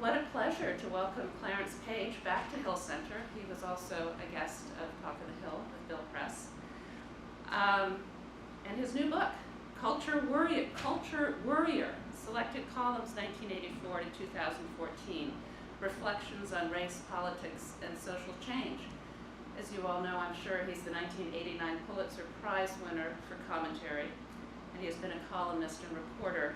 what a pleasure to welcome Clarence Page back to Hill Center. He was also a guest of Talk of the Hill with Bill Press. And his new book, Culture Worrier, Selected Columns 1984 to 2014, Reflections on Race, Politics, and Social Change. As you all know, I'm sure he's the 1989 Pulitzer Prize winner for commentary, and he has been a columnist and reporter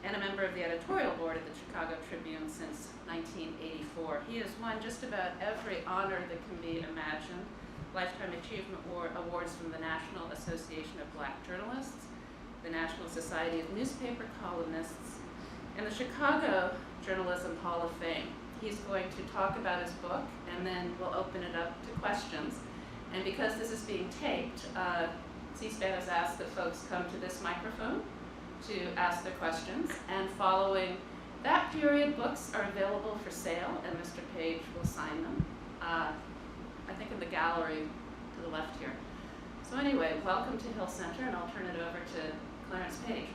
and a member of the editorial board of the Chicago Tribune since 1984. He has won just about every honor that can be imagined. Lifetime Achievement Awards from the National Association of Black Journalists, the National Society of Newspaper Columnists, and the Chicago Journalism Hall of Fame. He's going to talk about his book, and then we'll open it up to questions. And because this is being taped, C-SPAN has asked that folks come to this microphone to ask their questions, and following that period, books are available for sale, and Mr. Page will sign them, I think in the gallery to the left here. So anyway, welcome to Hill Center, and I'll turn it over to Clarence Page.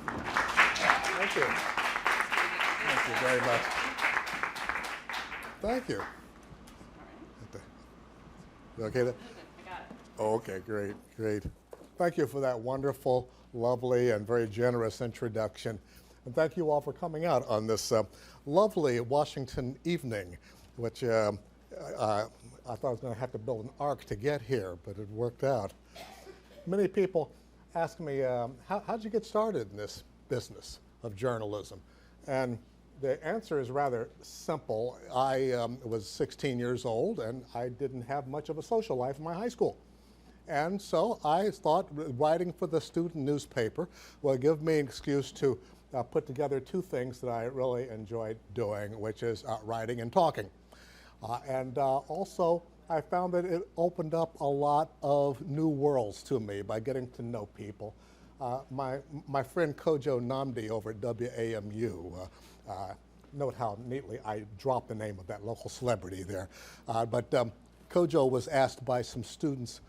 Thank you. Thank you very much. Thank you. You okay there? I got it. Oh, okay, great. Thank you for that wonderful, lovely, and very generous introduction. And thank you all for coming out on this lovely Washington evening, which I thought I was going to have to build an ark to get here, but it worked out. Many people ask me, how'd you get started in this business of journalism? And the answer is rather simple. I was 16 years old, and I didn't have much of a social life in my high school. And so I thought writing for the student newspaper would give me an excuse to put together two things that I really enjoyed doing, which is writing and talking. Also, I found that it opened up a lot of new worlds to me by getting to know people. My friend Kojo Nnamdi over at WAMU, note how neatly I dropped the name of that local celebrity there. But Kojo was asked by some students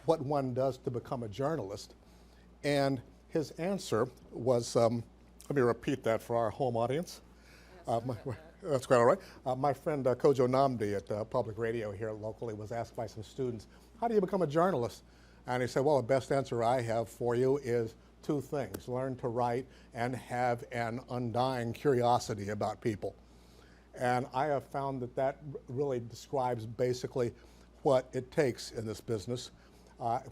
what one does to become a journalist. And his answer was, let me repeat that for our home audience. That's quite all right. My friend Kojo Nnamdi at public radio here locally was asked by some students, how do you become a journalist? And he said, well, the best answer I have for you is two things: learn to write and have an undying curiosity about people. And I have found that that really describes basically what it takes in this business.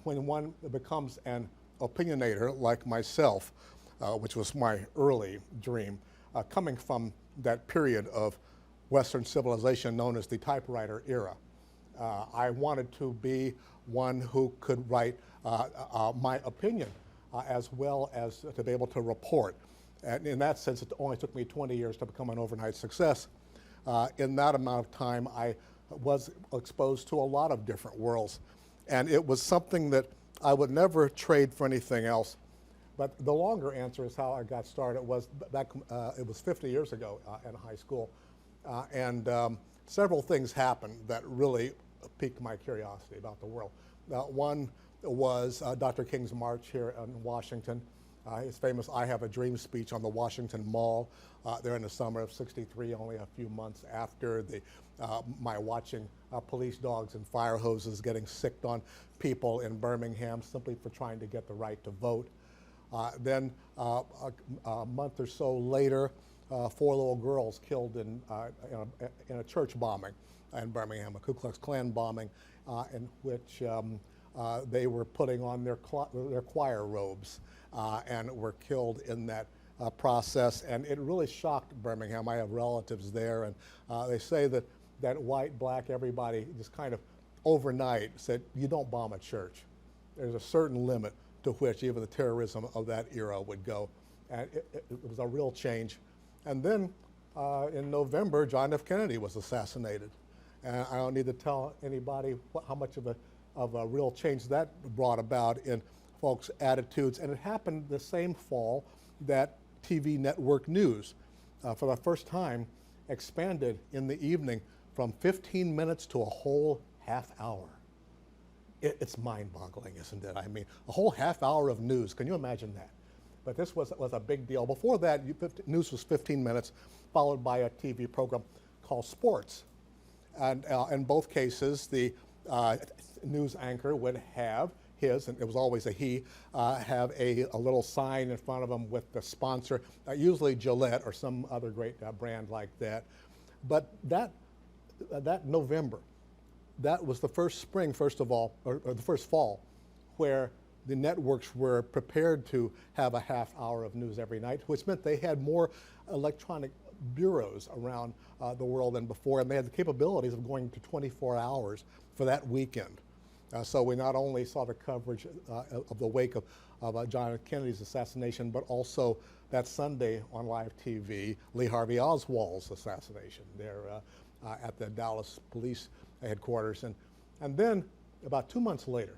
When one becomes an opinionator like myself, which was my early dream, coming from that period of Western civilization known as the typewriter era. I wanted to be one who could write my opinion as well as to be able to report. And in that sense, it only took me 20 years to become an overnight success. In that amount of time, I was exposed to a lot of different worlds. And it was something that I would never trade for anything else. But the longer answer is how I got started. It was 50 years ago in high school. Several things happened that really piqued my curiosity about the world. One was Dr. King's March here in Washington. His famous I Have a Dream speech on the Washington Mall there in the summer of '63, only a few months after my watching police dogs and fire hoses getting sicked on people in Birmingham simply for trying to get the right to vote. Then a month or so later, 4 little girls killed in a church bombing in Birmingham, a Ku Klux Klan bombing, in which they were putting on their choir robes and were killed in that process. And it really shocked Birmingham. I have relatives there, and they say that white, black, everybody just kind of overnight said, you don't bomb a church. There's a certain limit to which even the terrorism of that era would go. And it was a real change. And then in November, John F. Kennedy was assassinated. And I don't need to tell anybody how much of a real change that brought about in folks' attitudes. And it happened the same fall that TV network news, for the first time, expanded in the evening from 15 minutes to a whole half hour. It's mind-boggling, isn't it? I mean, a whole half hour of news. Can you imagine that? But this was a big deal. Before that, news was 15 minutes, followed by a TV program called Sports. And in both cases, the news anchor would have his, and it was always a he, have a little sign in front of him with the sponsor, usually Gillette or some other great brand like that. But that November, that was the first spring, first of all, or the first fall, where the networks were prepared to have a half hour of news every night, which meant they had more electronic bureaus around the world than before, and they had the capabilities of going to 24 hours for that weekend. So we not only saw the coverage of the wake of John F. Kennedy's assassination, but also that Sunday on live TV, Lee Harvey Oswald's assassination there at the Dallas police headquarters. And then about 2 months later,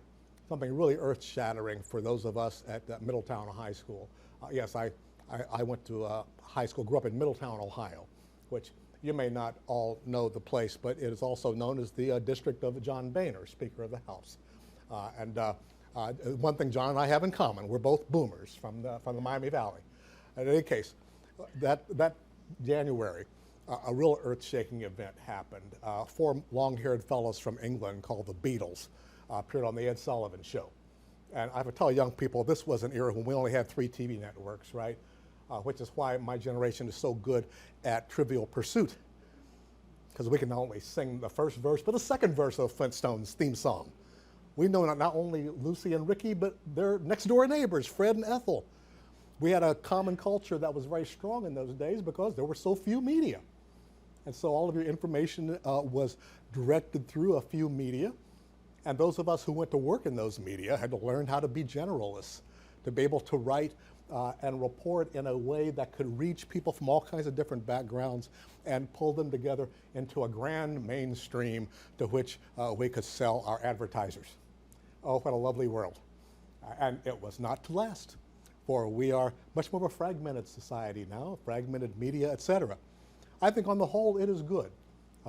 something really earth-shattering for those of us at Middletown High School. Yes, I went to high school, grew up in Middletown, Ohio, which you may not all know the place, but it is also known as the district of John Boehner, Speaker of the House. One thing John and I have in common, we're both boomers from the Miami Valley. In any case, that January, a real earth-shaking event happened. Four long-haired fellows from England called the Beatles appeared on the Ed Sullivan Show. And I have to tell young people, this was an era when we only had 3 TV networks, right? Which is why my generation is so good at Trivial Pursuit, because we can not only sing the first verse, but the second verse of Flintstones' theme song. We know not only Lucy and Ricky, but their next-door neighbors, Fred and Ethel. We had a common culture that was very strong in those days because there were so few media. And so all of your information was directed through a few media. And those of us who went to work in those media had to learn how to be generalists, to be able to write and report in a way that could reach people from all kinds of different backgrounds and pull them together into a grand mainstream to which we could sell our advertisers. Oh, what a lovely world. And it was not to last, for we are much more of a fragmented society now, fragmented media, etc. I think on the whole it is good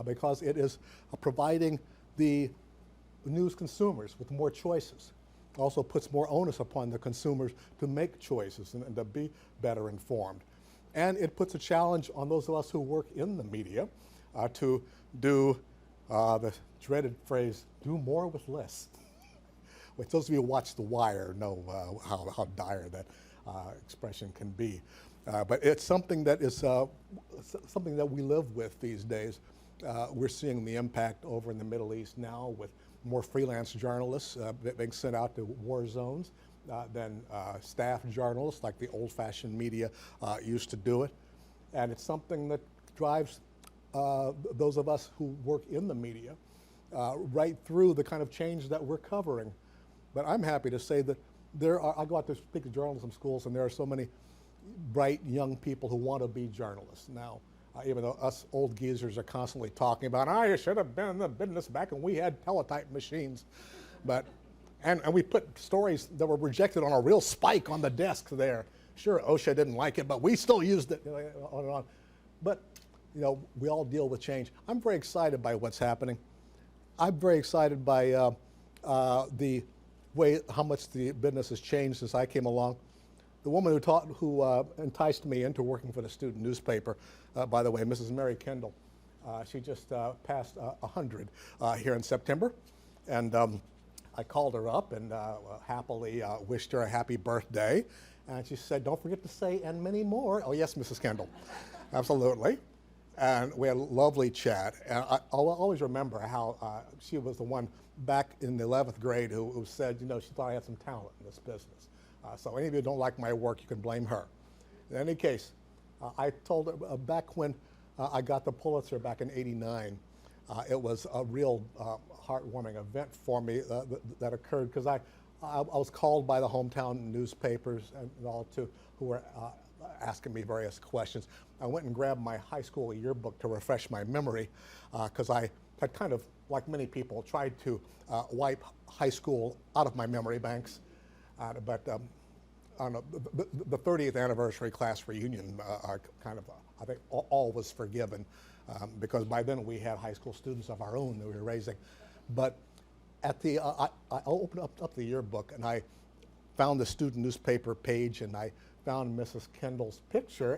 because it is providing the news consumers with more choices. Also puts more onus upon the consumers to make choices and to be better informed. And it puts a challenge on those of us who work in the media to do the dreaded phrase, do more with less. Which those of you who watch The Wire know how dire that expression can be. But it's something that is something that we live with these days. We're seeing the impact over in the Middle East now with more freelance journalists being sent out to war zones than staff journalists like the old-fashioned media used to do it. And it's something that drives those of us who work in the media right through the kind of change that we're covering. But I'm happy to say that I go out to speak to journalism schools, and there are so many bright young people who want to be journalists now. Even though us old geezers are constantly talking about, I should have been in the business back when we had teletype machines. And we put stories that were rejected on a real spike on the desk there. Sure, OSHA didn't like it, but we still used it, on and on. But, we all deal with change. I'm very excited by what's happening. I'm very excited by the way how much the business has changed since I came along. The woman who enticed me into working for the student newspaper, by the way, Mrs. Mary Kendall, she just passed 100 here in September, and I called her up and happily wished her a happy birthday, and she said, "Don't forget to say, and many more." Oh yes, Mrs. Kendall, absolutely. And we had a lovely chat, and I'll always remember how she was the one back in the 11th grade who said, she thought I had some talent in this business. So any of you who don't like my work, you can blame her. In any case, I told her back when I got the Pulitzer back in '89, it was a real heartwarming event for me that occurred because I was called by the hometown newspapers and all who were asking me various questions. I went and grabbed my high school yearbook to refresh my memory because I had kind of, like many people, tried to wipe high school out of my memory banks. But on the 30th anniversary class reunion, kind of, I think all was forgiven because by then we had high school students of our own that we were raising. But at I opened up the yearbook and I found the student newspaper page and I found Mrs. Kendall's picture.